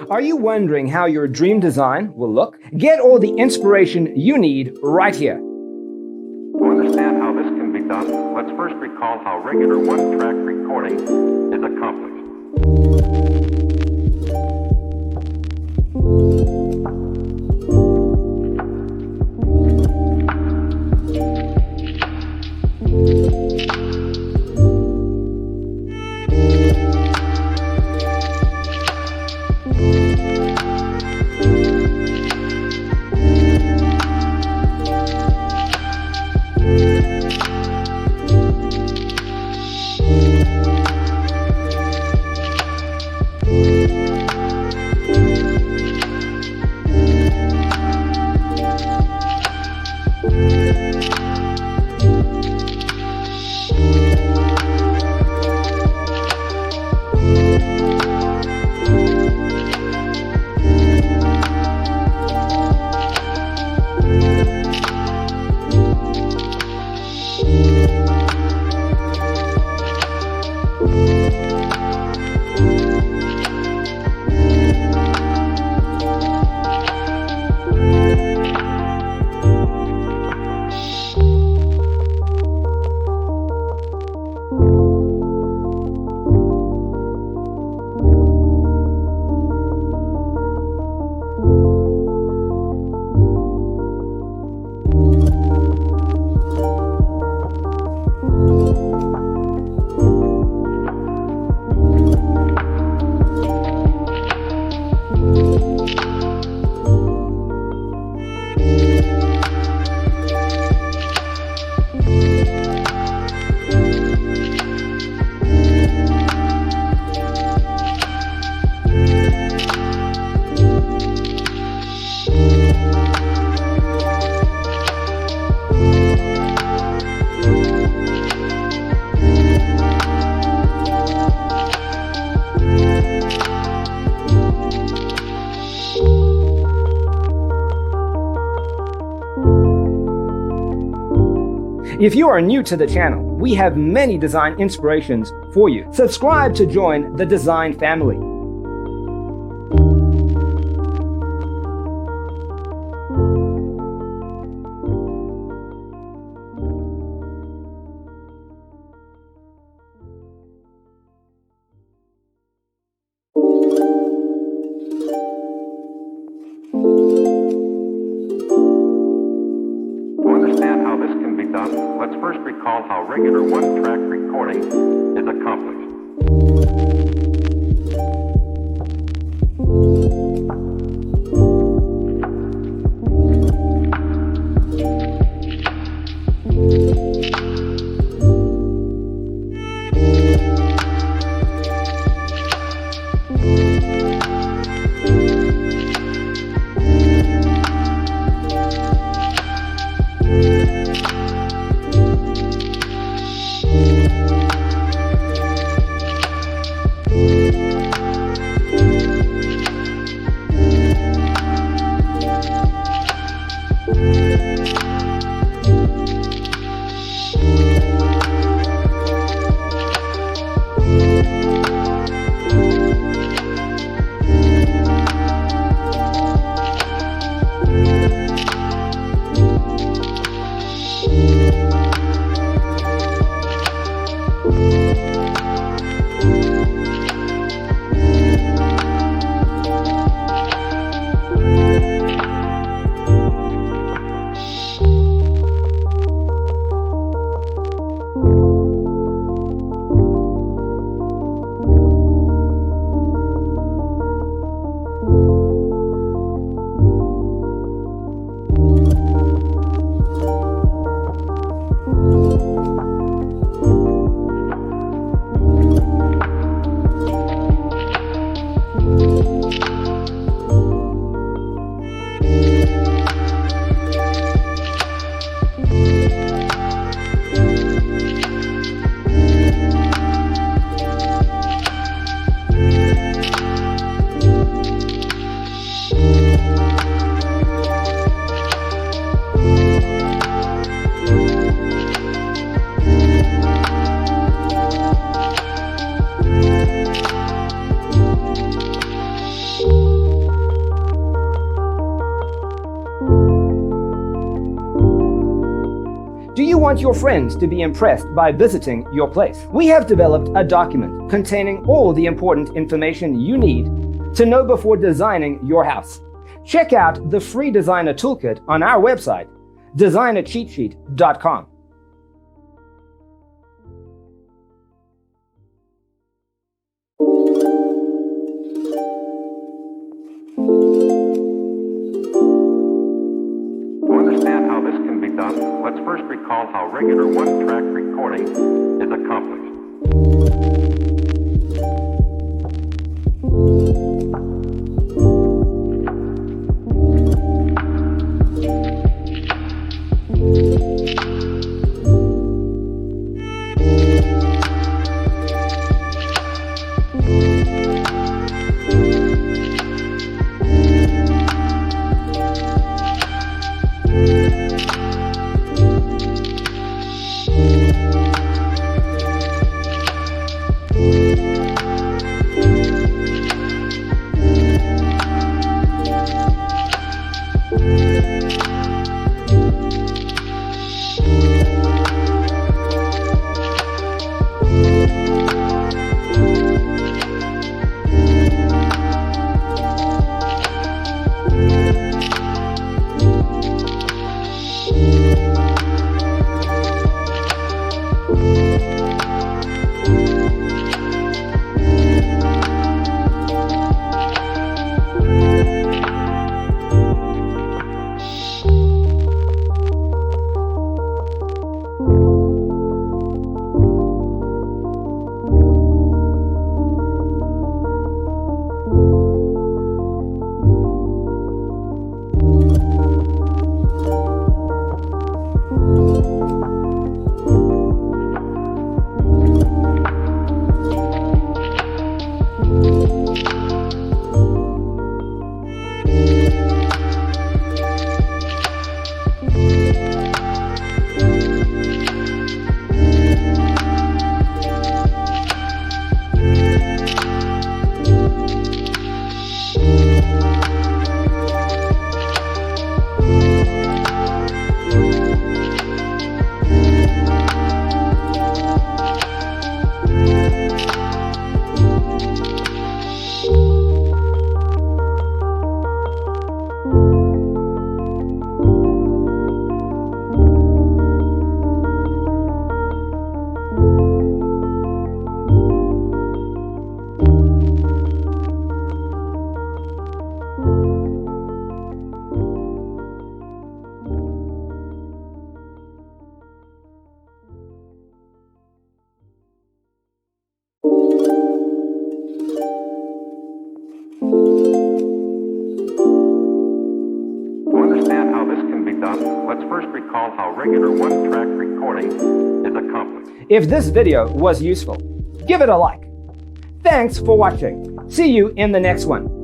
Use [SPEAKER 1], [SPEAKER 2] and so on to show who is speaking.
[SPEAKER 1] Are you wondering how your dream design will look? Get all the inspiration you need right here.
[SPEAKER 2] To understand how this can be done, let's first recall how regular one-track recording is accomplished.
[SPEAKER 1] If you are new to the channel, we have many design inspirations for you. Subscribe to join the design family.
[SPEAKER 2] To understand how this can be done, let's first recall how regular one-track recording is accomplished.
[SPEAKER 1] want your friends to be impressed by visiting your place. We have developed a document containing all the important information you need to know before designing your house. Check out the free designer toolkit on our website, designercheatsheet.com.
[SPEAKER 2] To understand how this can be done, let's first recall how regular one-track recording is accomplished. Let's first recall how regular one-track recording is accomplished.
[SPEAKER 1] If this video was useful, give it a like. Thanks for watching. See you in the next one.